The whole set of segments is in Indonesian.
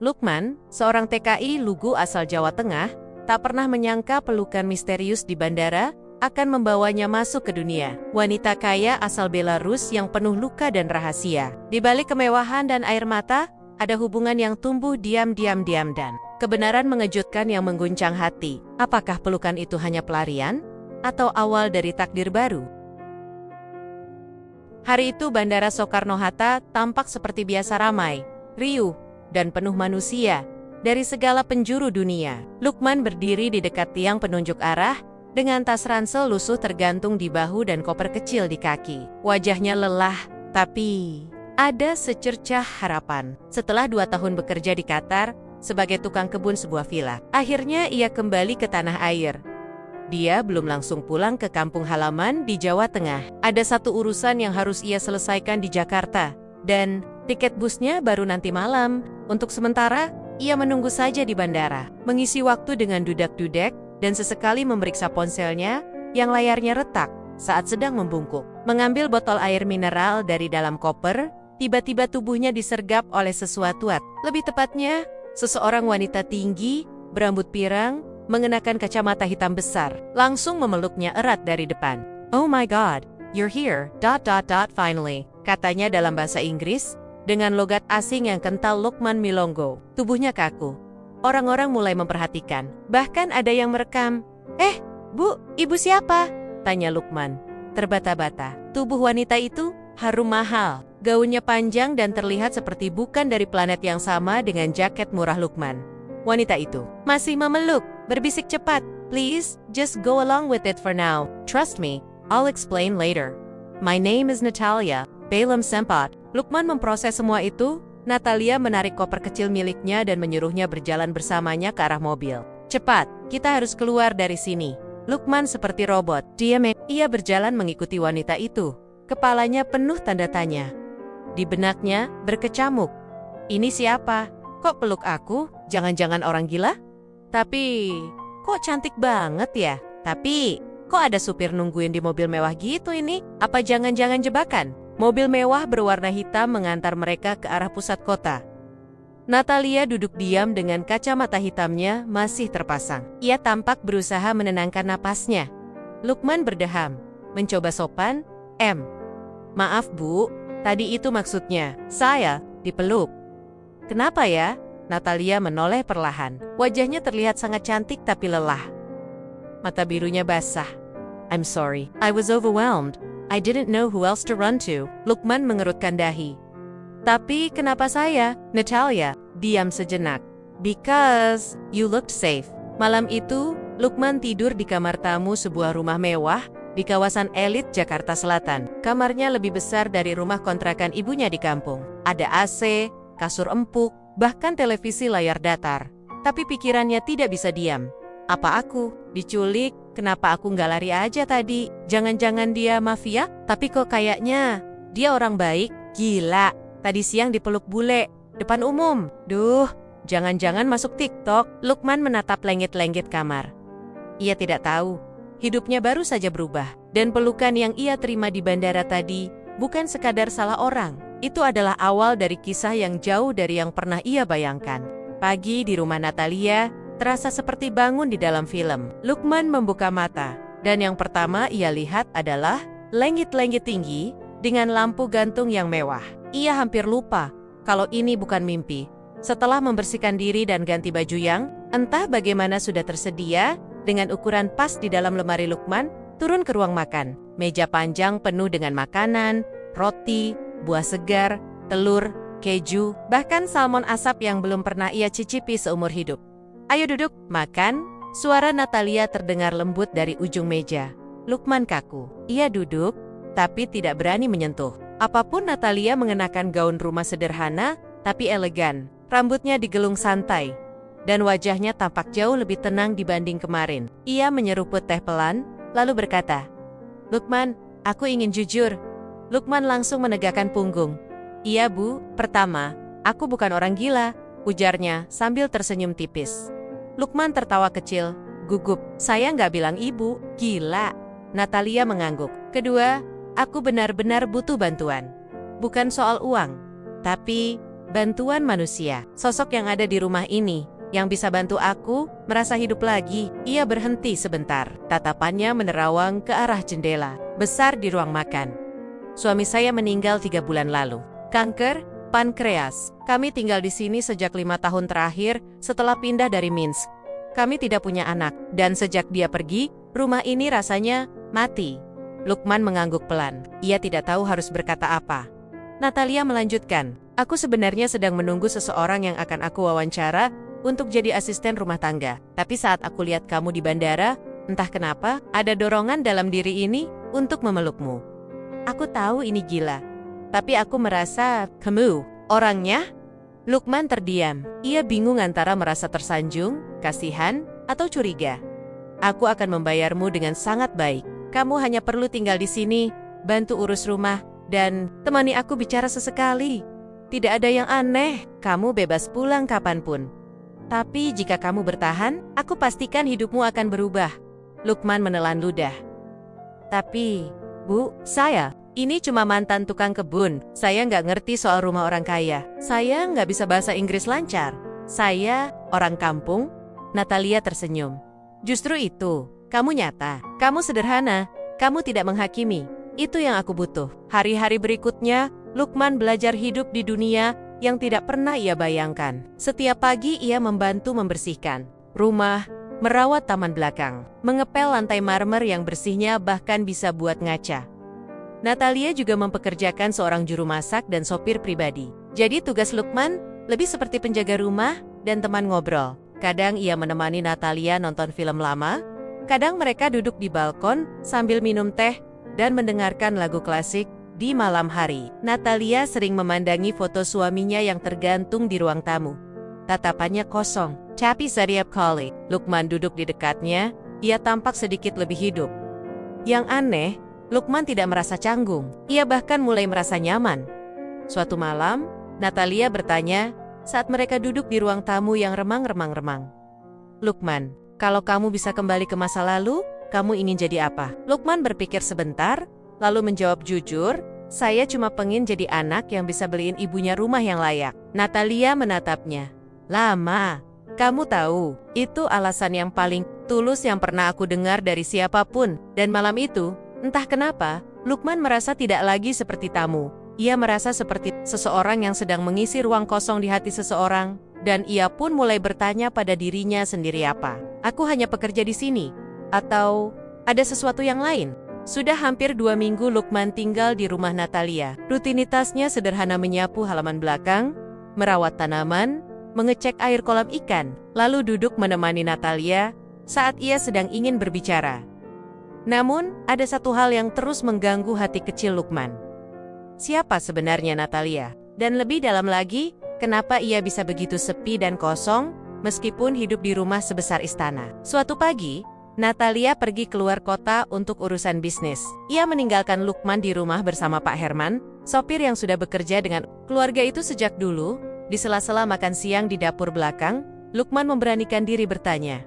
Lukman, seorang TKI lugu asal Jawa Tengah, tak pernah menyangka pelukan misterius di bandara akan membawanya masuk ke dunia. Wanita kaya asal Belarus yang penuh luka dan rahasia. Di balik kemewahan dan air mata, ada hubungan yang tumbuh diam-diam dan kebenaran mengejutkan yang mengguncang hati. Apakah pelukan itu hanya pelarian? Atau awal dari takdir baru? Hari itu Bandara Soekarno-Hatta tampak seperti biasa ramai, riuh, dan penuh manusia dari segala penjuru dunia. Lukman berdiri di dekat tiang penunjuk arah, dengan tas ransel lusuh tergantung di bahu dan koper kecil di kaki. Wajahnya lelah, tapi ada secercah harapan. Setelah 2 tahun bekerja di Qatar sebagai tukang kebun sebuah villa, akhirnya ia kembali ke tanah air. Dia belum langsung pulang ke kampung halaman di Jawa Tengah. Ada satu urusan yang harus ia selesaikan di Jakarta, dan tiket busnya baru nanti malam. Untuk sementara, ia menunggu saja di bandara, mengisi waktu dengan dudak-dudek, dan sesekali memeriksa ponselnya yang layarnya retak saat sedang membungkuk. Mengambil botol air mineral dari dalam koper, tiba-tiba tubuhnya disergap oleh sesuatu. Lebih tepatnya, seseorang wanita tinggi, berambut pirang, mengenakan kacamata hitam besar, langsung memeluknya erat dari depan. "Oh my God, you're here, ... finally," katanya dalam bahasa Inggris, dengan logat asing yang kental. Lukman Milongo. Tubuhnya kaku. Orang-orang mulai memperhatikan. Bahkan ada yang merekam. Bu, ibu siapa?" tanya Lukman. Terbata-bata. Tubuh wanita itu harum mahal. Gaunnya panjang dan terlihat seperti bukan dari planet yang sama dengan jaket murah Lukman. Wanita itu masih memeluk, berbisik cepat. "Please, just go along with it for now. Trust me, I'll explain later. My name is Natalia, Belem Sempat." Lukman memproses semua itu. Natalia menarik koper kecil miliknya dan menyuruhnya berjalan bersamanya ke arah mobil. "Cepat, kita harus keluar dari sini." Lukman seperti robot. Diam. Ia berjalan mengikuti wanita itu. Kepalanya penuh tanda tanya. Di benaknya berkecamuk. "Ini siapa? Kok peluk aku? Jangan-jangan orang gila? Tapi, kok cantik banget ya? Tapi, kok ada supir nungguin di mobil mewah gitu ini? Apa jangan-jangan jebakan?" Mobil mewah berwarna hitam mengantar mereka ke arah pusat kota. Natalia duduk diam dengan kacamata hitamnya masih terpasang. Ia tampak berusaha menenangkan napasnya. Lukman berdeham, mencoba sopan. Maaf Bu, tadi itu maksudnya, saya dipeluk." "Kenapa ya?" Natalia menoleh perlahan. Wajahnya terlihat sangat cantik tapi lelah. Mata birunya basah. "I'm sorry, I was overwhelmed. I didn't know who else to run to." Lukman mengerutkan dahi. "Tapi kenapa saya?" Natalia diam sejenak. "Because you looked safe." Malam itu, Lukman tidur di kamar tamu sebuah rumah mewah di kawasan elit Jakarta Selatan. Kamarnya lebih besar dari rumah kontrakan ibunya di kampung. Ada AC, kasur empuk, bahkan televisi layar datar. Tapi pikirannya tidak bisa diam. Apa aku diculik? Kenapa aku nggak lari aja tadi? Jangan-jangan dia mafia? Tapi kok kayaknya dia orang baik? Gila, tadi siang dipeluk bule, depan umum. Duh, jangan-jangan masuk TikTok. Lukman menatap lenggit-lenggit kamar. Ia tidak tahu, hidupnya baru saja berubah. Dan pelukan yang ia terima di bandara tadi bukan sekadar salah orang. Itu adalah awal dari kisah yang jauh dari yang pernah ia bayangkan. Pagi di rumah Natalia terasa seperti bangun di dalam film. Lukman membuka mata, dan yang pertama ia lihat adalah langit-langit tinggi dengan lampu gantung yang mewah. Ia hampir lupa kalau ini bukan mimpi. Setelah membersihkan diri dan ganti baju yang entah bagaimana sudah tersedia dengan ukuran pas di dalam lemari, Lukman turun ke ruang makan. Meja panjang penuh dengan makanan, roti, buah segar, telur, keju, bahkan salmon asap yang belum pernah ia cicipi seumur hidup. "Ayo duduk, makan." Suara Natalia terdengar lembut dari ujung meja. Lukman kaku. Ia duduk, tapi tidak berani menyentuh. Apapun, Natalia mengenakan gaun rumah sederhana, tapi elegan. Rambutnya digelung santai, dan wajahnya tampak jauh lebih tenang dibanding kemarin. Ia menyeruput teh pelan, lalu berkata, "Lukman, aku ingin jujur." Lukman langsung menegakkan punggung. "Iya Bu, pertama, aku bukan orang gila," ujarnya sambil tersenyum tipis. Lukman tertawa kecil, gugup. "Saya nggak bilang ibu, gila." Natalia mengangguk. "Kedua, aku benar-benar butuh bantuan. Bukan soal uang, tapi bantuan manusia. Sosok yang ada di rumah ini, yang bisa bantu aku merasa hidup lagi. Ia berhenti sebentar. Tatapannya menerawang ke arah jendela besar di ruang makan. Suami saya meninggal 3 bulan lalu. Kanker pankreas. Kami tinggal di sini sejak 5 tahun terakhir setelah pindah dari Minsk. Kami tidak punya anak, dan sejak dia pergi, rumah ini rasanya mati. Lukman mengangguk pelan. Ia tidak tahu harus berkata apa. Natalia melanjutkan, aku sebenarnya sedang menunggu seseorang yang akan aku wawancara untuk jadi asisten rumah tangga. Tapi saat aku lihat kamu di bandara, entah kenapa, ada dorongan dalam diri ini untuk memelukmu. Aku tahu ini gila, tapi aku merasa, kamu, orangnya? Lukman terdiam. Ia bingung antara merasa tersanjung, kasihan, atau curiga. Aku akan membayarmu dengan sangat baik. Kamu hanya perlu tinggal di sini, bantu urus rumah, dan temani aku bicara sesekali. Tidak ada yang aneh, kamu bebas pulang kapanpun. Tapi jika kamu bertahan, aku pastikan hidupmu akan berubah. Lukman menelan ludah. Tapi, Bu, ini cuma mantan tukang kebun. Saya nggak ngerti soal rumah orang kaya. Saya nggak bisa bahasa Inggris lancar. Saya orang kampung. Natalia tersenyum. Justru itu, kamu nyata, kamu sederhana, kamu tidak menghakimi. Itu yang aku butuh. Hari-hari berikutnya, Lukman belajar hidup di dunia yang tidak pernah ia bayangkan. Setiap pagi ia membantu membersihkan rumah, merawat taman belakang, mengepel lantai marmer yang bersihnya bahkan bisa buat ngaca. Natalia juga mempekerjakan seorang juru masak dan sopir pribadi. Jadi tugas Lukman lebih seperti penjaga rumah dan teman ngobrol. Kadang ia menemani Natalia nonton film lama, kadang mereka duduk di balkon sambil minum teh dan mendengarkan lagu klasik di malam hari. Natalia sering memandangi foto suaminya yang tergantung di ruang tamu. Tatapannya kosong. Tapi setiap kali Lukman duduk di dekatnya, ia tampak sedikit lebih hidup. Yang aneh, Lukman tidak merasa canggung. Ia bahkan mulai merasa nyaman. Suatu malam, Natalia bertanya saat mereka duduk di ruang tamu yang remang-remang. Lukman, kalau kamu bisa kembali ke masa lalu, kamu ingin jadi apa? Lukman berpikir sebentar, lalu menjawab jujur, saya cuma pengen jadi anak yang bisa beliin ibunya rumah yang layak. Natalia menatapnya. Lama, kamu tahu, itu alasan yang paling tulus yang pernah aku dengar dari siapapun. Dan malam itu, entah kenapa, Lukman merasa tidak lagi seperti tamu. Ia merasa seperti seseorang yang sedang mengisi ruang kosong di hati seseorang, dan ia pun mulai bertanya pada dirinya sendiri apa. Aku hanya pekerja di sini, atau ada sesuatu yang lain? Sudah hampir 2 minggu Lukman tinggal di rumah Natalia. Rutinitasnya sederhana menyapu halaman belakang, merawat tanaman, mengecek air kolam ikan, lalu duduk menemani Natalia saat ia sedang ingin berbicara. Namun, ada satu hal yang terus mengganggu hati kecil Lukman. Siapa sebenarnya Natalia? Dan lebih dalam lagi, kenapa ia bisa begitu sepi dan kosong meskipun hidup di rumah sebesar istana? Suatu pagi, Natalia pergi keluar kota untuk urusan bisnis. Ia meninggalkan Lukman di rumah bersama Pak Herman, sopir yang sudah bekerja dengan keluarga itu sejak dulu. Di sela-sela makan siang di dapur belakang, Lukman memberanikan diri bertanya.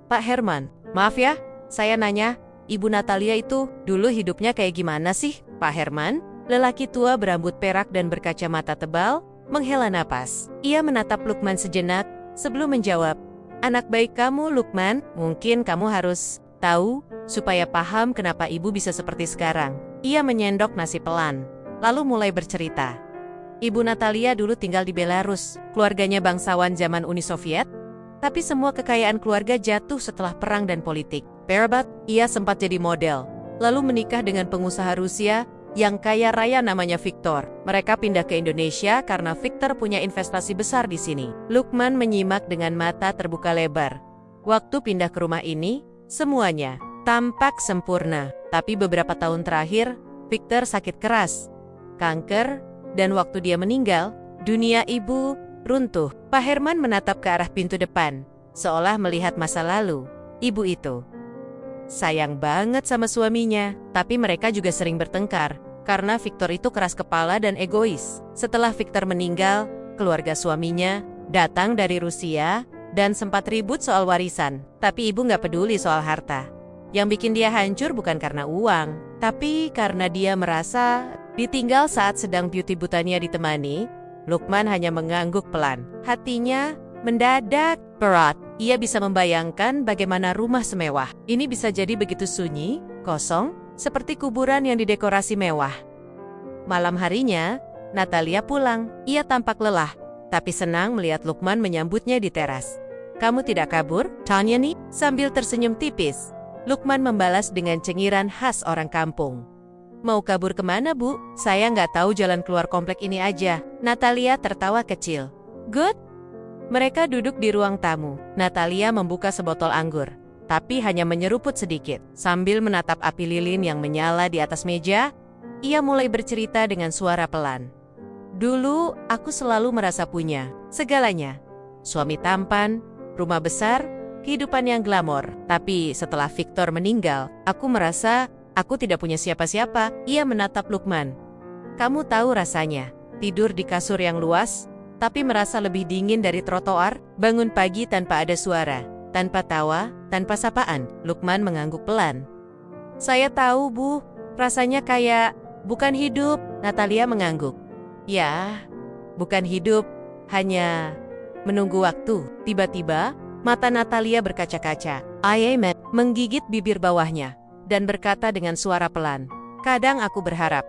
Pak Herman, maaf ya, saya nanya, Ibu Natalia itu dulu hidupnya kayak gimana sih? Pak Herman, lelaki tua berambut perak dan berkacamata tebal, menghela napas. Ia menatap Lukman sejenak sebelum menjawab, anak baik kamu Lukman, mungkin kamu harus tahu supaya paham kenapa ibu bisa seperti sekarang. Ia menyendok nasi pelan, lalu mulai bercerita. Ibu Natalia dulu tinggal di Belarus, keluarganya bangsawan zaman Uni Soviet, tapi semua kekayaan keluarga jatuh setelah perang dan politik. Perebat, ia sempat jadi model, lalu menikah dengan pengusaha Rusia yang kaya raya namanya Victor. Mereka pindah ke Indonesia karena Victor punya investasi besar di sini. Lukman menyimak dengan mata terbuka lebar. Waktu pindah ke rumah ini, semuanya tampak sempurna. Tapi beberapa tahun terakhir, Victor sakit keras, kanker, dan waktu dia meninggal, dunia ibu runtuh. Pak Herman menatap ke arah pintu depan, seolah melihat masa lalu. Ibu itu sayang banget sama suaminya, tapi mereka juga sering bertengkar, karena Victor itu keras kepala dan egois. Setelah Victor meninggal, keluarga suaminya datang dari Rusia, dan sempat ribut soal warisan. Tapi ibu nggak peduli soal harta. Yang bikin dia hancur bukan karena uang, tapi karena dia merasa ditinggal saat sedang beauty butania ditemani, Lukman hanya mengangguk pelan. Hatinya mendadak berat. Ia bisa membayangkan bagaimana rumah semewah ini bisa jadi begitu sunyi, kosong, seperti kuburan yang didekorasi mewah. Malam harinya, Natalia pulang. Ia tampak lelah, tapi senang melihat Lukman menyambutnya di teras. "Kamu tidak kabur?" tanya nih, sambil tersenyum tipis. Lukman membalas dengan cengiran khas orang kampung. "Mau kabur kemana, Bu? Saya nggak tahu jalan keluar komplek ini aja." Natalia tertawa kecil. "Good." Mereka duduk di ruang tamu. Natalia membuka sebotol anggur, tapi hanya menyeruput sedikit. Sambil menatap api lilin yang menyala di atas meja, ia mulai bercerita dengan suara pelan. "Dulu, aku selalu merasa punya segalanya. Suami tampan, rumah besar, kehidupan yang glamor. Tapi setelah Victor meninggal, aku merasa aku tidak punya siapa-siapa." Ia menatap Lukman. "Kamu tahu rasanya, tidur di kasur yang luas, tapi merasa lebih dingin dari trotoar, bangun pagi tanpa ada suara, tanpa tawa, tanpa sapaan." Lukman mengangguk pelan. "Saya tahu, Bu, rasanya kayak bukan hidup." Natalia mengangguk. "Ya, bukan hidup, hanya menunggu waktu." Tiba-tiba, mata Natalia berkaca-kaca. Ayman menggigit bibir bawahnya dan berkata dengan suara pelan, "Kadang aku berharap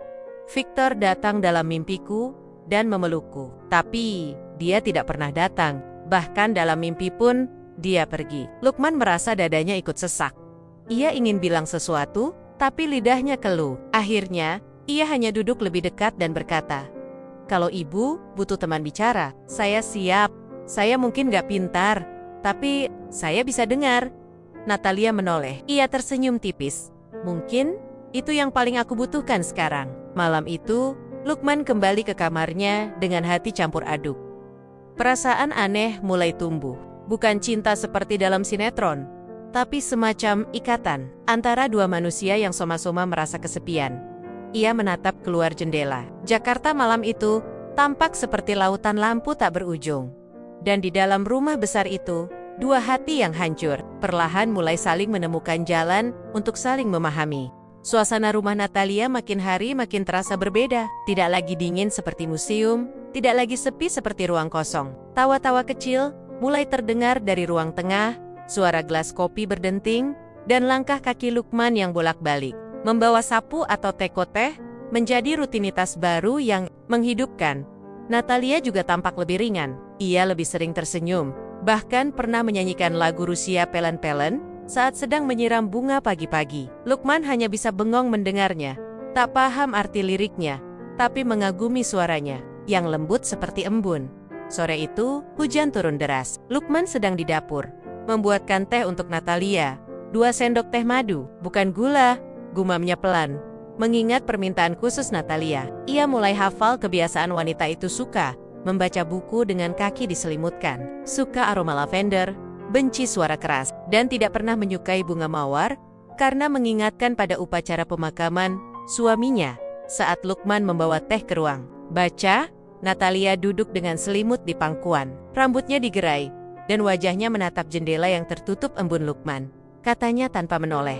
Victor datang dalam mimpiku dan memelukku. Tapi dia tidak pernah datang. Bahkan dalam mimpi pun, dia pergi." Lukman merasa dadanya ikut sesak. Ia ingin bilang sesuatu, tapi lidahnya keluh. Akhirnya, ia hanya duduk lebih dekat dan berkata, "Kalau ibu butuh teman bicara, saya siap. Saya mungkin gak pintar, tapi saya bisa dengar." Natalia menoleh. Ia tersenyum tipis. "Mungkin itu yang paling aku butuhkan sekarang." Malam itu, Lukman kembali ke kamarnya dengan hati campur aduk. Perasaan aneh mulai tumbuh. Bukan cinta seperti dalam sinetron, tapi semacam ikatan antara dua manusia yang soma-soma merasa kesepian. Ia menatap keluar jendela. Jakarta malam itu tampak seperti lautan lampu tak berujung. Dan di dalam rumah besar itu, dua hati yang hancur perlahan mulai saling menemukan jalan untuk saling memahami. Suasana rumah Natalia makin hari makin terasa berbeda. Tidak lagi dingin seperti museum, tidak lagi sepi seperti ruang kosong. Tawa-tawa kecil mulai terdengar dari ruang tengah, suara gelas kopi berdenting, dan langkah kaki Lukman yang bolak-balik. Membawa sapu atau teko teh menjadi rutinitas baru yang menghidupkan. Natalia juga tampak lebih ringan. Ia lebih sering tersenyum, bahkan pernah menyanyikan lagu Rusia Pelen-Pelen saat sedang menyiram bunga pagi-pagi. Lukman hanya bisa bengong mendengarnya, tak paham arti liriknya, tapi mengagumi suaranya, yang lembut seperti embun. Sore itu, hujan turun deras. Lukman sedang di dapur, membuatkan teh untuk Natalia. 2 sendok teh madu, bukan gula, gumamnya pelan. Mengingat permintaan khusus Natalia, ia mulai hafal kebiasaan wanita itu suka membaca buku dengan kaki diselimutkan, suka aroma lavender, benci suara keras, dan tidak pernah menyukai bunga mawar karena mengingatkan pada upacara pemakaman suaminya saat Lukman membawa teh ke ruang. Baca, Natalia duduk dengan selimut di pangkuan. Rambutnya digerai, dan wajahnya menatap jendela yang tertutup embun Lukman. Katanya tanpa menoleh,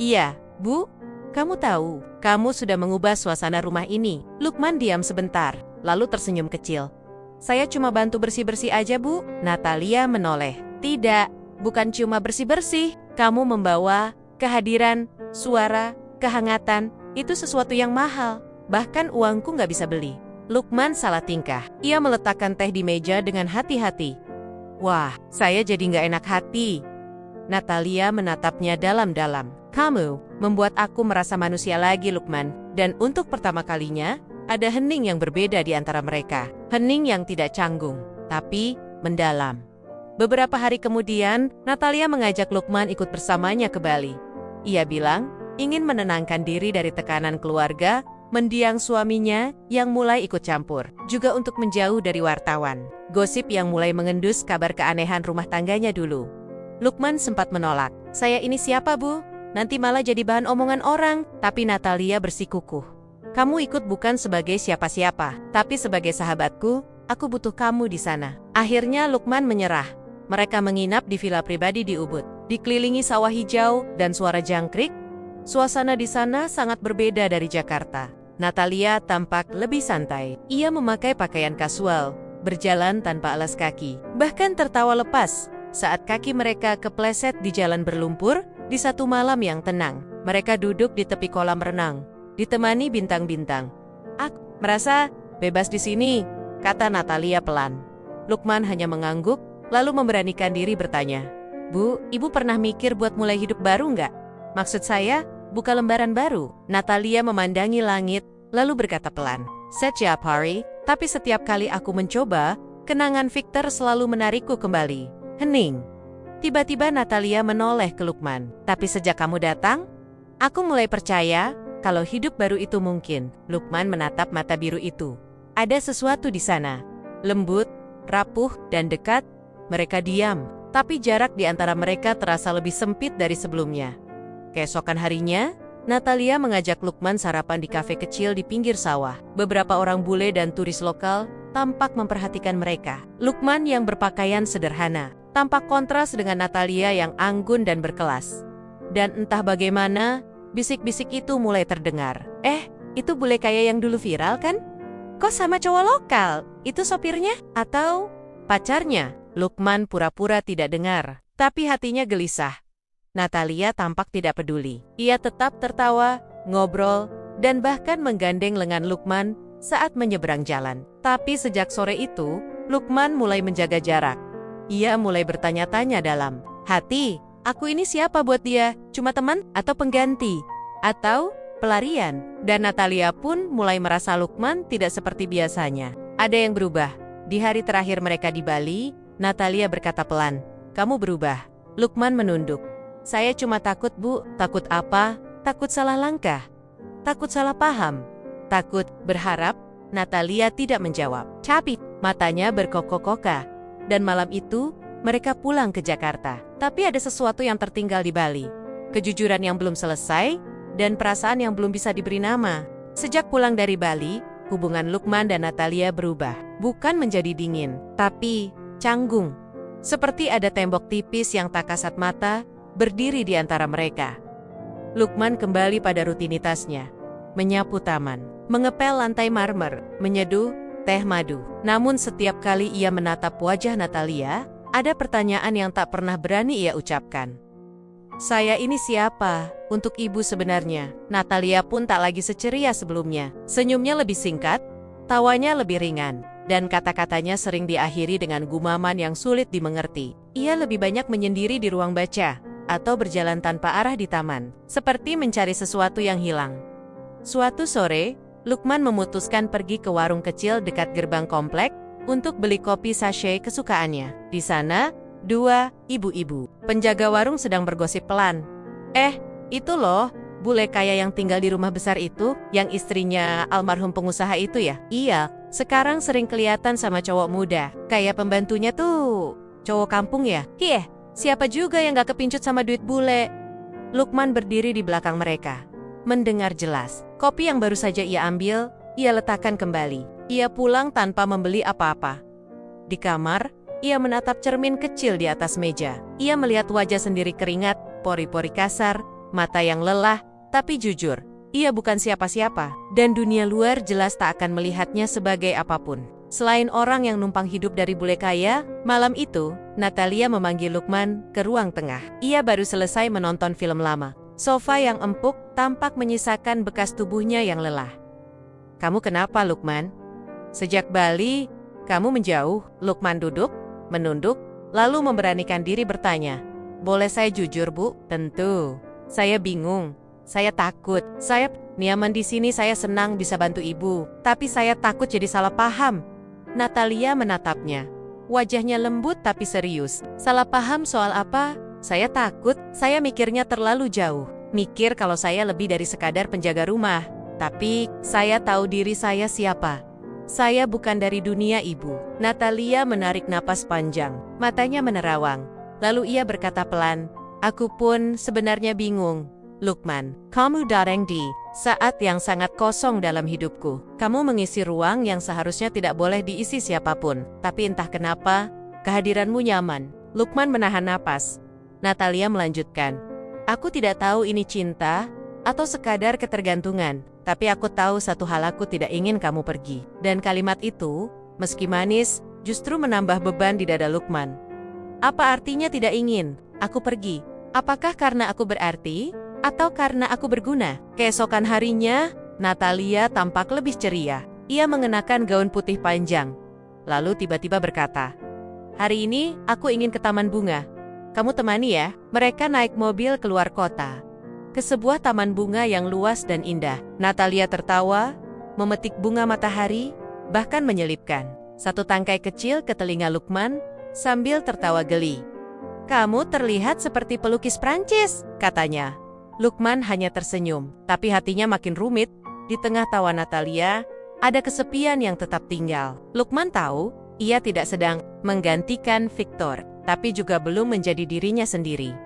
"Iya, Bu, kamu tahu, kamu sudah mengubah suasana rumah ini." Lukman diam sebentar, lalu tersenyum kecil. "Saya cuma bantu bersih-bersih aja, Bu." Natalia menoleh. "Tidak, bukan cuma bersih-bersih. Kamu membawa kehadiran, suara, kehangatan. Itu sesuatu yang mahal. Bahkan uangku nggak bisa beli." Lukman salah tingkah. Ia meletakkan teh di meja dengan hati-hati. "Wah, saya jadi nggak enak hati." Natalia menatapnya dalam-dalam. "Kamu membuat aku merasa manusia lagi, Lukman." Dan untuk pertama kalinya, ada hening yang berbeda di antara mereka. Hening yang tidak canggung, tapi mendalam. Beberapa hari kemudian, Natalia mengajak Lukman ikut bersamanya ke Bali. Ia bilang, ingin menenangkan diri dari tekanan keluarga, mendiang suaminya yang mulai ikut campur, juga untuk menjauh dari wartawan, gosip yang mulai mengendus kabar keanehan rumah tangganya dulu. Lukman sempat menolak. "Saya ini siapa, Bu? Nanti malah jadi bahan omongan orang." Tapi Natalia bersikukuh. "Kamu ikut bukan sebagai siapa-siapa, tapi sebagai sahabatku. Aku butuh kamu di sana." Akhirnya Lukman menyerah. Mereka menginap di villa pribadi di Ubud, dikelilingi sawah hijau dan suara jangkrik. Suasana di sana sangat berbeda dari Jakarta. Natalia tampak lebih santai. Ia memakai pakaian kasual, berjalan tanpa alas kaki, bahkan tertawa lepas saat kaki mereka kepleset di jalan berlumpur di satu malam yang tenang. Mereka duduk di tepi kolam renang, ditemani bintang-bintang. "Aku merasa bebas di sini," kata Natalia pelan. Lukman hanya mengangguk, lalu memberanikan diri bertanya, "Bu, ibu pernah mikir buat mulai hidup baru nggak? Maksud saya, buka lembaran baru." Natalia memandangi langit, lalu berkata pelan, "Setiap hari, tapi setiap kali aku mencoba, kenangan Victor selalu menarikku kembali." Hening. Tiba-tiba Natalia menoleh ke Lukman. "Tapi sejak kamu datang, aku mulai percaya kalau hidup baru itu mungkin." Lukman menatap mata biru itu. Ada sesuatu di sana. Lembut, rapuh, dan dekat. Mereka diam, tapi jarak di antara mereka terasa lebih sempit dari sebelumnya. Keesokan harinya, Natalia mengajak Lukman sarapan di kafe kecil di pinggir sawah. Beberapa orang bule dan turis lokal tampak memperhatikan mereka. Lukman yang berpakaian sederhana tampak kontras dengan Natalia yang anggun dan berkelas. Dan entah bagaimana, bisik-bisik itu mulai terdengar. Itu bule kaya yang dulu viral kan? Kok sama cowok lokal? Itu sopirnya? Atau pacarnya?" Lukman pura-pura tidak dengar, tapi hatinya gelisah. Natalia tampak tidak peduli. Ia tetap tertawa, ngobrol, dan bahkan menggandeng lengan Lukman saat menyeberang jalan. Tapi sejak sore itu, Lukman mulai menjaga jarak. Ia mulai bertanya-tanya dalam hati, "Aku ini siapa buat dia? Cuma teman atau pengganti? Atau pelarian?" Dan Natalia pun mulai merasa Lukman tidak seperti biasanya. Ada yang berubah. Di hari terakhir mereka di Bali, Natalia berkata pelan, "Kamu berubah." Lukman menunduk. "Saya cuma takut, Bu." "Takut apa?" "Takut salah langkah. Takut salah paham. Takut berharap." Natalia tidak menjawab. Capit, matanya berkokok-koka. Dan malam itu, mereka pulang ke Jakarta. Tapi ada sesuatu yang tertinggal di Bali. Kejujuran yang belum selesai, dan perasaan yang belum bisa diberi nama. Sejak pulang dari Bali, hubungan Lukman dan Natalia berubah. Bukan menjadi dingin, tapi canggung. Seperti ada tembok tipis yang tak kasat mata, berdiri di antara mereka. Lukman kembali pada rutinitasnya. Menyapu taman, mengepel lantai marmer, menyeduh teh madu. Namun setiap kali ia menatap wajah Natalia, ada pertanyaan yang tak pernah berani ia ucapkan. "Saya ini siapa untuk ibu sebenarnya?" Natalia pun tak lagi seceria sebelumnya. Senyumnya lebih singkat, tawanya lebih ringan, dan kata-katanya sering diakhiri dengan gumaman yang sulit dimengerti. Ia lebih banyak menyendiri di ruang baca, atau berjalan tanpa arah di taman, seperti mencari sesuatu yang hilang. Suatu sore, Lukman memutuskan pergi ke warung kecil dekat gerbang komplek untuk beli kopi sachet kesukaannya. Di sana, dua ibu-ibu penjaga warung sedang bergosip pelan. Itu loh, bule kaya yang tinggal di rumah besar itu, yang istrinya almarhum pengusaha itu ya?" "Iya, sekarang sering kelihatan sama cowok muda. Kayak pembantunya tuh, cowok kampung ya?" Siapa juga yang gak kepincut sama duit bule?" Lukman berdiri di belakang mereka, mendengar jelas. Kopi yang baru saja ia ambil, ia letakkan kembali. Ia pulang tanpa membeli apa-apa. Di kamar, ia menatap cermin kecil di atas meja. Ia melihat wajah sendiri keringat, pori-pori kasar, mata yang lelah, tapi jujur, ia bukan siapa-siapa. Dan dunia luar jelas tak akan melihatnya sebagai apapun. Selain orang yang numpang hidup dari bule kaya, malam itu, Natalia memanggil Lukman ke ruang tengah. Ia baru selesai menonton film lama. Sofa yang empuk tampak menyisakan bekas tubuhnya yang lelah. "Kamu kenapa, Lukman? Sejak Bali, kamu menjauh?" Lukman duduk, menunduk, lalu memberanikan diri bertanya, "Boleh saya jujur, Bu?" "Tentu. Saya bingung. Saya takut. Saya nyaman di sini, saya senang bisa bantu ibu. Tapi saya takut jadi salah paham." Natalia menatapnya. Wajahnya lembut tapi serius. "Salah paham soal apa?" "Saya takut, saya mikirnya terlalu jauh. Mikir kalau saya lebih dari sekadar penjaga rumah. Tapi, saya tahu diri saya siapa. Saya bukan dari dunia ibu." Natalia menarik napas panjang. Matanya menerawang. Lalu ia berkata pelan, "Aku pun sebenarnya bingung. Lukman, kamu datang di saat yang sangat kosong dalam hidupku. Kamu mengisi ruang yang seharusnya tidak boleh diisi siapapun. Tapi entah kenapa, kehadiranmu nyaman." Lukman menahan napas. Natalia melanjutkan, "Aku tidak tahu ini cinta atau sekadar ketergantungan. Tapi aku tahu satu hal, aku tidak ingin kamu pergi. Dan kalimat itu, meski manis, justru menambah beban di dada Lukman. Apa artinya tidak ingin aku pergi? Apakah karena aku berarti? Atau karena aku berguna? Keesokan harinya, Natalia tampak lebih ceria. Ia mengenakan gaun putih panjang. Lalu tiba-tiba berkata, "Hari ini aku ingin ke taman bunga. Kamu temani ya." Mereka naik mobil keluar kota, ke sebuah taman bunga yang luas dan indah. Natalia tertawa, memetik bunga matahari, bahkan menyelipkan satu tangkai kecil ke telinga Lukman sambil tertawa geli. "Kamu terlihat seperti pelukis Prancis," katanya. Lukman hanya tersenyum, tapi hatinya makin rumit. Di tengah tawa Natalia, ada kesepian yang tetap tinggal. Lukman tahu, ia tidak sedang menggantikan Victor, tapi juga belum menjadi dirinya sendiri.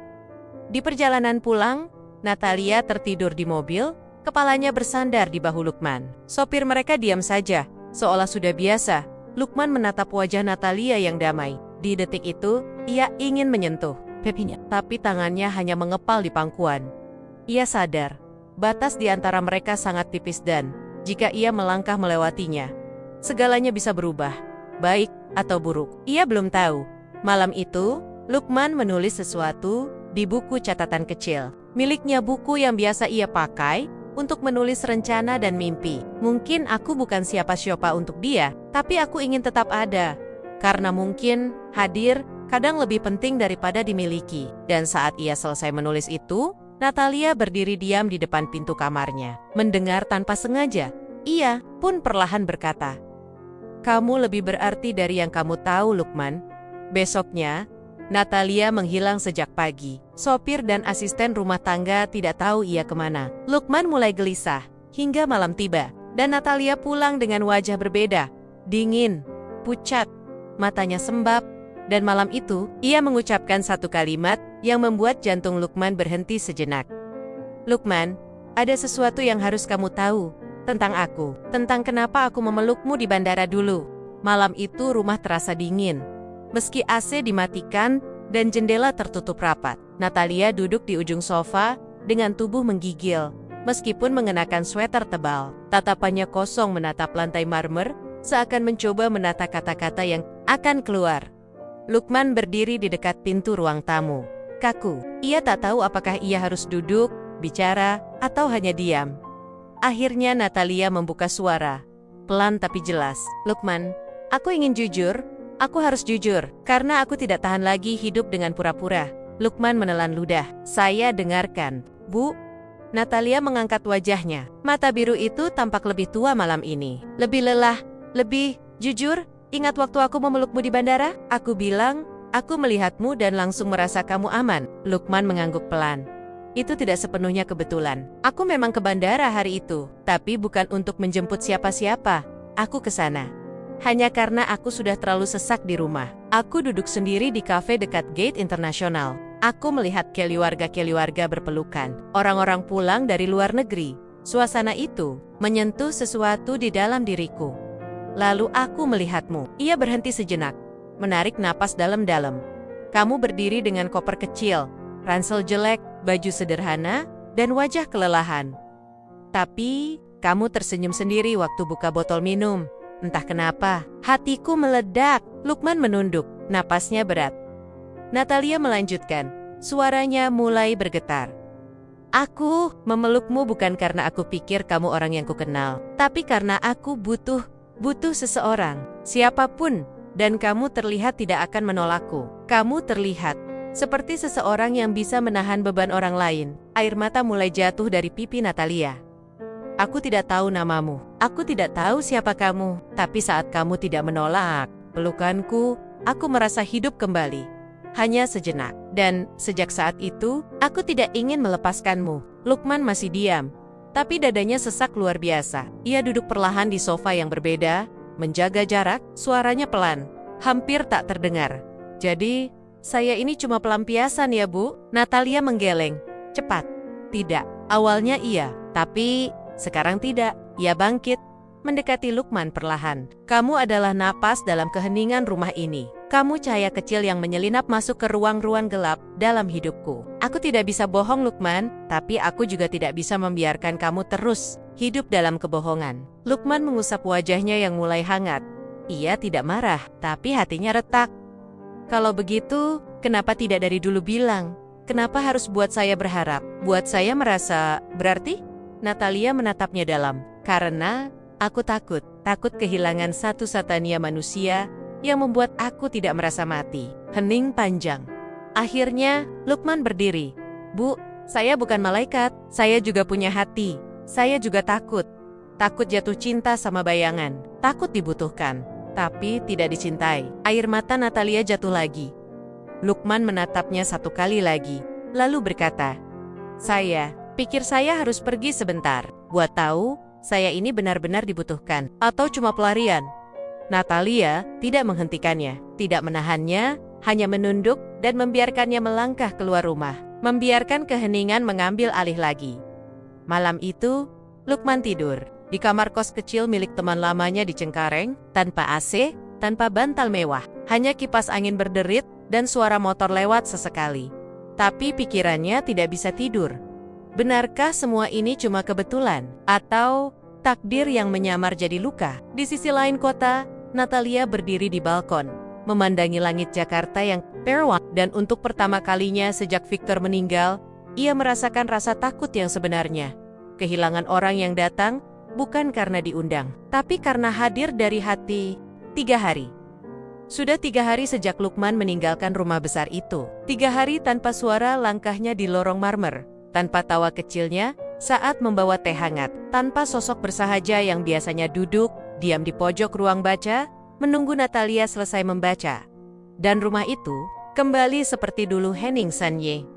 Di perjalanan pulang, Natalia tertidur di mobil, kepalanya bersandar di bahu Lukman. Sopir mereka diam saja, seolah sudah biasa. Lukman menatap wajah Natalia yang damai. Di detik itu, ia ingin menyentuh pipinya, tapi tangannya hanya mengepal di pangkuan. Ia sadar, batas di antara mereka sangat tipis dan, jika ia melangkah melewatinya, segalanya bisa berubah, baik atau buruk. Ia belum tahu. Malam itu, Lukman menulis sesuatu di buku catatan kecil. Miliknya, buku yang biasa ia pakai untuk menulis rencana dan mimpi. "Mungkin aku bukan siapa-siapa untuk dia, tapi aku ingin tetap ada. Karena mungkin hadir kadang lebih penting daripada dimiliki." Dan saat ia selesai menulis itu, Natalia berdiri diam di depan pintu kamarnya. Mendengar tanpa sengaja, ia pun perlahan berkata, "Kamu lebih berarti dari yang kamu tahu, Lukman." Besoknya, Natalia menghilang sejak pagi. Sopir dan asisten rumah tangga tidak tahu ia kemana. Lukman mulai gelisah, hingga malam tiba, dan Natalia pulang dengan wajah berbeda. Dingin, pucat, matanya sembab, dan malam itu, ia mengucapkan satu kalimat yang membuat jantung Lukman berhenti sejenak. "Lukman, ada sesuatu yang harus kamu tahu tentang aku, tentang kenapa aku memelukmu di bandara dulu." Malam itu rumah terasa dingin. Meski AC dimatikan dan jendela tertutup rapat, Natalia duduk di ujung sofa dengan tubuh menggigil. Meskipun mengenakan sweater tebal, tatapannya kosong menatap lantai marmer, seakan mencoba menata kata-kata yang akan keluar. Lukman berdiri di dekat pintu ruang tamu. Kaku, ia tak tahu apakah ia harus duduk, bicara, atau hanya diam. Akhirnya Natalia membuka suara, pelan tapi jelas. "Lukman, aku ingin jujur. Aku harus jujur, karena aku tidak tahan lagi hidup dengan pura-pura." Lukman menelan ludah. "Saya dengarkan, Bu." Natalia mengangkat wajahnya. Mata biru itu tampak lebih tua malam ini. Lebih lelah, lebih jujur. "Ingat waktu aku memelukmu di bandara? Aku bilang, aku melihatmu dan langsung merasa kamu aman." Lukman mengangguk pelan. "Itu tidak sepenuhnya kebetulan. Aku memang ke bandara hari itu, tapi bukan untuk menjemput siapa-siapa. Aku ke sana hanya karena aku sudah terlalu sesak di rumah. Aku duduk sendiri di kafe dekat Gate Internasional. Aku melihat keluarga-keluarga berpelukan. Orang-orang pulang dari luar negeri. Suasana itu menyentuh sesuatu di dalam diriku. Lalu aku melihatmu." Ia berhenti sejenak, menarik napas dalam-dalam. "Kamu berdiri dengan koper kecil, ransel jelek, baju sederhana, dan wajah kelelahan. Tapi, kamu tersenyum sendiri waktu buka botol minum. Entah kenapa, hatiku meledak." Lukman menunduk, napasnya berat. Natalia melanjutkan, suaranya mulai bergetar. "Aku memelukmu bukan karena aku pikir kamu orang yang kukenal, tapi karena aku butuh seseorang, siapapun, dan kamu terlihat tidak akan menolakku. Kamu terlihat seperti seseorang yang bisa menahan beban orang lain." Air mata mulai jatuh dari pipi Natalia. "Aku tidak tahu namamu, aku tidak tahu siapa kamu, tapi saat kamu tidak menolak pelukanku, aku merasa hidup kembali. Hanya sejenak, dan sejak saat itu, aku tidak ingin melepaskanmu." Lukman masih diam, tapi dadanya sesak luar biasa. Ia duduk perlahan di sofa yang berbeda, menjaga jarak, suaranya pelan, hampir tak terdengar. "Jadi, saya ini cuma pelampiasan ya, Bu?" Natalia menggeleng. "Cepat." "Tidak, awalnya iya, tapi sekarang tidak." Ia bangkit, mendekati Lukman perlahan. "Kamu adalah napas dalam keheningan rumah ini. Kamu cahaya kecil yang menyelinap masuk ke ruang-ruang gelap dalam hidupku. Aku tidak bisa bohong, Lukman, tapi aku juga tidak bisa membiarkan kamu terus hidup dalam kebohongan. Lukman mengusap wajahnya yang mulai hangat. Ia tidak marah, tapi hatinya retak. Kalau begitu, kenapa tidak dari dulu bilang? Kenapa harus buat saya berharap? Buat saya merasa berarti? Natalia menatapnya dalam. Karena aku takut kehilangan satu-satunya manusia yang membuat aku tidak merasa mati. Hening panjang. Akhirnya, Lukman berdiri. Bu, saya bukan malaikat. Saya juga punya hati. Saya juga takut. Takut jatuh cinta sama bayangan. Takut dibutuhkan, tapi tidak dicintai. Air mata Natalia jatuh lagi. Lukman menatapnya satu kali lagi, lalu berkata, saya pikir saya harus pergi sebentar. Buat tahu, saya ini benar-benar dibutuhkan. Atau cuma pelarian? Natalia tidak menghentikannya, tidak menahannya, hanya menunduk dan membiarkannya melangkah keluar rumah. Membiarkan keheningan mengambil alih lagi. Malam itu, Lukman tidur di kamar kos kecil milik teman lamanya di Cengkareng, tanpa AC, tanpa bantal mewah. Hanya kipas angin berderit dan suara motor lewat sesekali. Tapi pikirannya tidak bisa tidur. Benarkah semua ini cuma kebetulan? Atau takdir yang menyamar jadi luka? Di sisi lain kota, Natalia berdiri di balkon, memandangi langit Jakarta yang terang, dan untuk pertama kalinya sejak Victor meninggal, ia merasakan rasa takut yang sebenarnya. Kehilangan orang yang datang, bukan karena diundang, tapi karena hadir dari hati. 3 hari. Sudah 3 hari sejak Lukman meninggalkan rumah besar itu. 3 hari tanpa suara langkahnya di lorong marmer, tanpa tawa kecilnya saat membawa teh hangat, tanpa sosok bersahaja yang biasanya duduk diam di pojok ruang baca, menunggu Natalia selesai membaca. Dan rumah itu kembali seperti dulu Henning Sanye.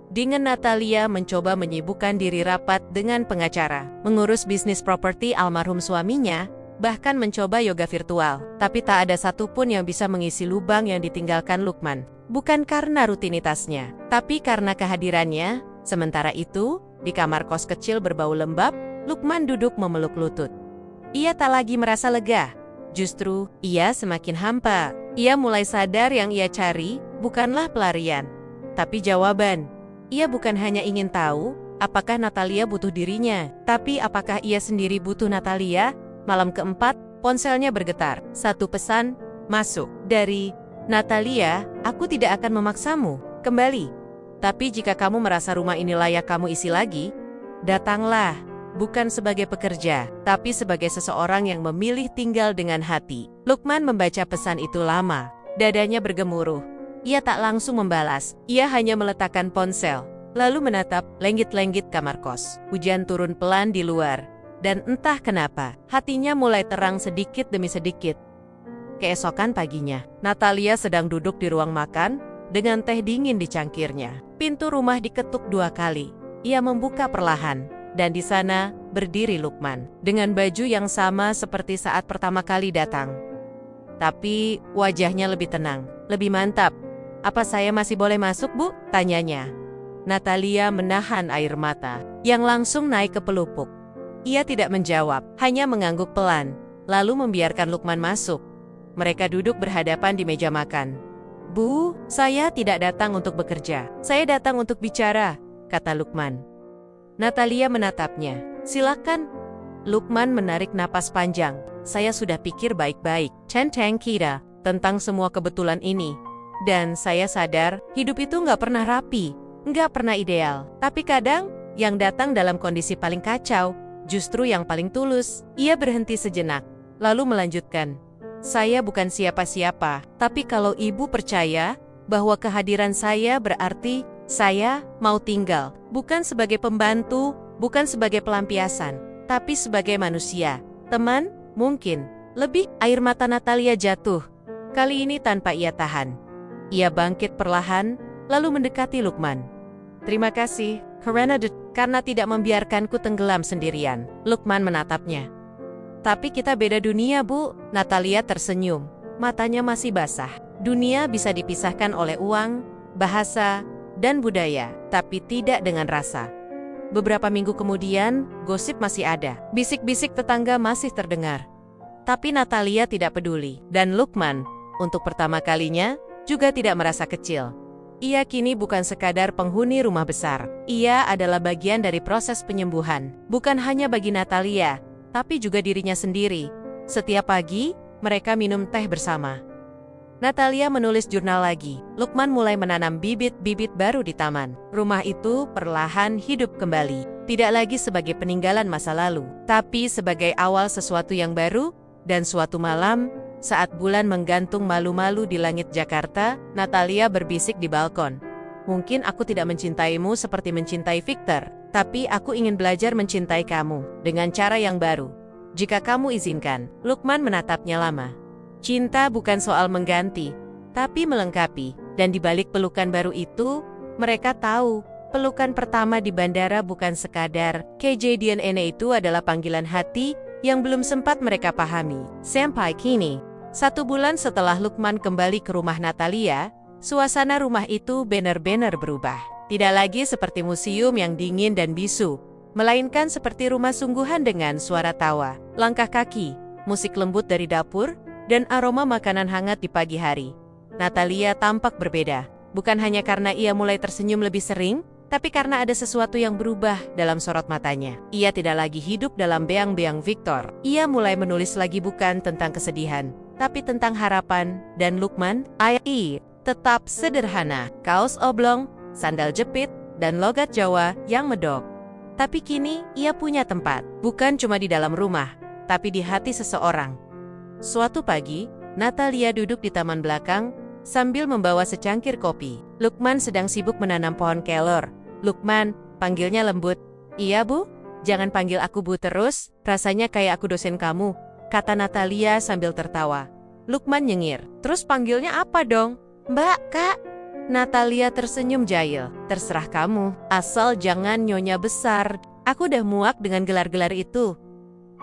Dengan Natalia mencoba menyibukkan diri rapat dengan pengacara, mengurus bisnis properti almarhum suaminya, bahkan mencoba yoga virtual. Tapi tak ada satupun yang bisa mengisi lubang yang ditinggalkan Lukman. Bukan karena rutinitasnya, tapi karena kehadirannya. Sementara itu, di kamar kos kecil berbau lembab, Lukman duduk memeluk lutut. Ia tak lagi merasa lega. Justru, ia semakin hampa. Ia mulai sadar yang ia cari bukanlah pelarian, tapi jawaban. Ia bukan hanya ingin tahu apakah Natalia butuh dirinya, tapi apakah ia sendiri butuh Natalia. Malam keempat, ponselnya bergetar. Satu pesan masuk dari Natalia, aku tidak akan memaksamu kembali. Tapi jika kamu merasa rumah ini layak kamu isi lagi, datanglah. Bukan sebagai pekerja, tapi sebagai seseorang yang memilih tinggal dengan hati. Lukman membaca pesan itu lama. Dadanya bergemuruh. Ia tak langsung membalas. Ia hanya meletakkan ponsel, lalu menatap lenggit-lenggit kamar kos. Hujan turun pelan di luar. Dan entah kenapa, hatinya mulai terang sedikit demi sedikit. Keesokan paginya, Natalia sedang duduk di ruang makan, dengan teh dingin di cangkirnya. Pintu rumah diketuk 2 kali. Ia membuka perlahan. Dan di sana berdiri Lukman, dengan baju yang sama seperti saat pertama kali datang. Tapi wajahnya lebih tenang, lebih mantap. Apa saya masih boleh masuk, Bu? Tanyanya. Natalia menahan air mata, yang langsung naik ke pelupuk. Ia tidak menjawab, hanya mengangguk pelan, lalu membiarkan Lukman masuk. Mereka duduk berhadapan di meja makan. Bu, saya tidak datang untuk bekerja. Saya datang untuk bicara, kata Lukman. Natalia menatapnya. Silakan. Lukman menarik napas panjang. Saya sudah pikir baik-baik, tentang kita, tentang semua kebetulan ini. Dan saya sadar, hidup itu nggak pernah rapi, nggak pernah ideal. Tapi kadang, yang datang dalam kondisi paling kacau, justru yang paling tulus. Ia berhenti sejenak, lalu melanjutkan. Saya bukan siapa-siapa, tapi kalau ibu percaya bahwa kehadiran saya berarti saya mau tinggal, bukan sebagai pembantu, bukan sebagai pelampiasan, tapi sebagai manusia, teman, mungkin, lebih. Air mata Natalia jatuh, kali ini tanpa ia tahan. Ia bangkit perlahan, lalu mendekati Lukman. Terima kasih, karena tidak membiarkanku tenggelam sendirian. Lukman menatapnya. Tapi kita beda dunia, Bu. Natalia tersenyum, matanya masih basah. Dunia bisa dipisahkan oleh uang, bahasa, dan budaya, tapi tidak dengan rasa. Beberapa minggu kemudian, gosip masih ada. Bisik-bisik tetangga masih terdengar. Tapi Natalia tidak peduli. Dan Lukman untuk pertama kalinya, juga tidak merasa kecil. Ia kini bukan sekadar penghuni rumah besar. Ia adalah bagian dari proses penyembuhan. Bukan hanya bagi Natalia, tapi juga dirinya sendiri. Setiap pagi, mereka minum teh bersama. Natalia menulis jurnal lagi. Lukman mulai menanam bibit-bibit baru di taman. Rumah itu perlahan hidup kembali. Tidak lagi sebagai peninggalan masa lalu, tapi sebagai awal sesuatu yang baru. Dan suatu malam, saat bulan menggantung malu-malu di langit Jakarta, Natalia berbisik di balkon. Mungkin aku tidak mencintaimu seperti mencintai Victor, tapi aku ingin belajar mencintai kamu dengan cara yang baru. Jika kamu izinkan. Lukman menatapnya lama. Cinta bukan soal mengganti, tapi melengkapi. Dan di balik pelukan baru itu, mereka tahu, pelukan pertama di bandara bukan sekadar kejadian itu adalah panggilan hati yang belum sempat mereka pahami. Sampai kini, 1 bulan setelah Lukman kembali ke rumah Natalia, suasana rumah itu benar-benar berubah. Tidak lagi seperti museum yang dingin dan bisu, melainkan seperti rumah sungguhan dengan suara tawa, langkah kaki, musik lembut dari dapur, dan aroma makanan hangat di pagi hari. Natalia tampak berbeda, bukan hanya karena ia mulai tersenyum lebih sering, tapi karena ada sesuatu yang berubah dalam sorot matanya. Ia tidak lagi hidup dalam beang-beang Victor. Ia mulai menulis lagi bukan tentang kesedihan, tapi tentang harapan. Dan Lukman, tetap sederhana. Kaos oblong, sandal jepit, dan logat Jawa yang medok. Tapi kini, ia punya tempat. Bukan cuma di dalam rumah, tapi di hati seseorang. Suatu pagi, Natalia duduk di taman belakang, sambil membawa secangkir kopi. Lukman sedang sibuk menanam pohon kelor. Lukman, panggilnya lembut. Iya bu, jangan panggil aku bu terus, rasanya kayak aku dosen kamu, kata Natalia sambil tertawa. Lukman nyengir, terus panggilnya apa dong? Mbak, kak. Natalia tersenyum jahil, terserah kamu, asal jangan nyonya besar. Aku udah muak dengan gelar-gelar itu.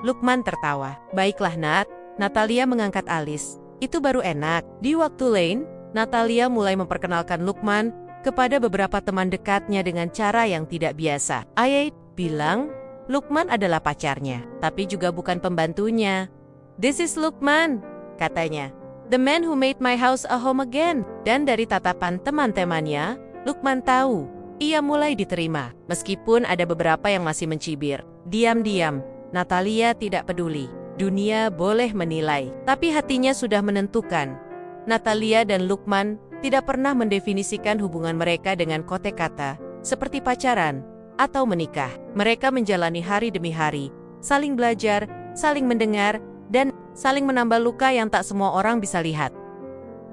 Lukman tertawa. Baiklah Nat. Natalia mengangkat alis. Itu baru enak. Di waktu lain, Natalia mulai memperkenalkan Lukman kepada beberapa teman dekatnya dengan cara yang tidak biasa. Ayat bilang, Lukman adalah pacarnya, tapi juga bukan pembantunya. This is Lukman, katanya. The man who made my house a home again. Dan dari tatapan teman-temannya, Lukman tahu, ia mulai diterima. Meskipun ada beberapa yang masih mencibir. Diam-diam, Natalia tidak peduli. Dunia boleh menilai, tapi hatinya sudah menentukan. Natalia dan Lukman tidak pernah mendefinisikan hubungan mereka dengan kote kata, seperti pacaran atau menikah. Mereka menjalani hari demi hari, saling belajar, saling mendengar, dan saling menambah luka yang tak semua orang bisa lihat.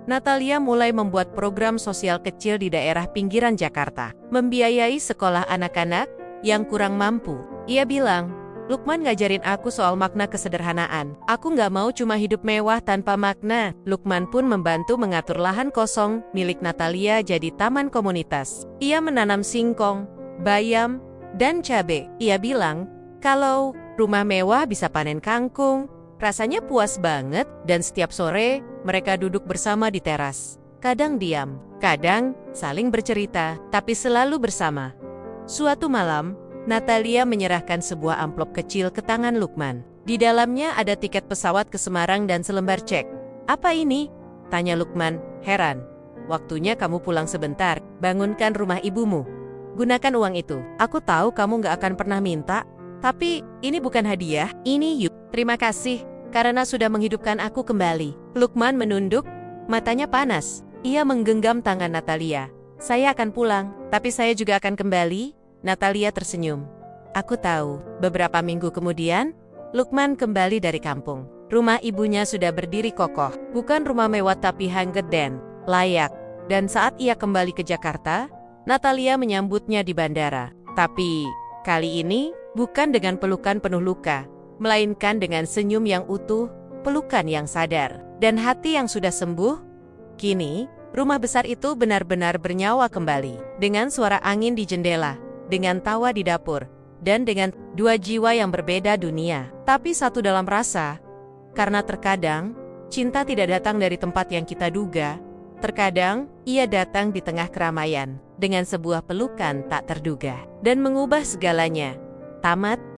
Natalia mulai membuat program sosial kecil di daerah pinggiran Jakarta, membiayai sekolah anak-anak yang kurang mampu. Ia bilang, Lukman ngajarin aku soal makna kesederhanaan. Aku nggak mau cuma hidup mewah tanpa makna. Lukman pun membantu mengatur lahan kosong milik Natalia jadi taman komunitas. Ia menanam singkong, bayam, dan cabai. Ia bilang, kalau rumah mewah bisa panen kangkung. Rasanya puas banget, dan setiap sore mereka duduk bersama di teras. Kadang diam, kadang saling bercerita, tapi selalu bersama. Suatu malam, Natalia menyerahkan sebuah amplop kecil ke tangan Lukman. Di dalamnya ada tiket pesawat ke Semarang dan selembar cek. Apa ini? Tanya Lukman, heran. Waktunya kamu pulang sebentar, bangunkan rumah ibumu. Gunakan uang itu. Aku tahu kamu gak akan pernah minta, tapi ini bukan hadiah, ini yuk. Terima kasih, karena sudah menghidupkan aku kembali. Lukman menunduk, matanya panas. Ia menggenggam tangan Natalia. Saya akan pulang, tapi saya juga akan kembali. Natalia tersenyum. Aku tahu. Beberapa minggu kemudian, Lukman kembali dari kampung. Rumah ibunya sudah berdiri kokoh. Bukan rumah mewah tapi hanggedan, layak. Dan saat ia kembali ke Jakarta, Natalia menyambutnya di bandara. Tapi, kali ini, bukan dengan pelukan penuh luka, melainkan dengan senyum yang utuh, pelukan yang sadar, dan hati yang sudah sembuh. Kini, rumah besar itu benar-benar bernyawa kembali. Dengan suara angin di jendela, dengan tawa di dapur, dan dengan 2 jiwa yang berbeda dunia, tapi satu dalam rasa. Karena terkadang, cinta tidak datang dari tempat yang kita duga. Terkadang, ia datang di tengah keramaian, dengan sebuah pelukan tak terduga, dan mengubah segalanya. Tamat.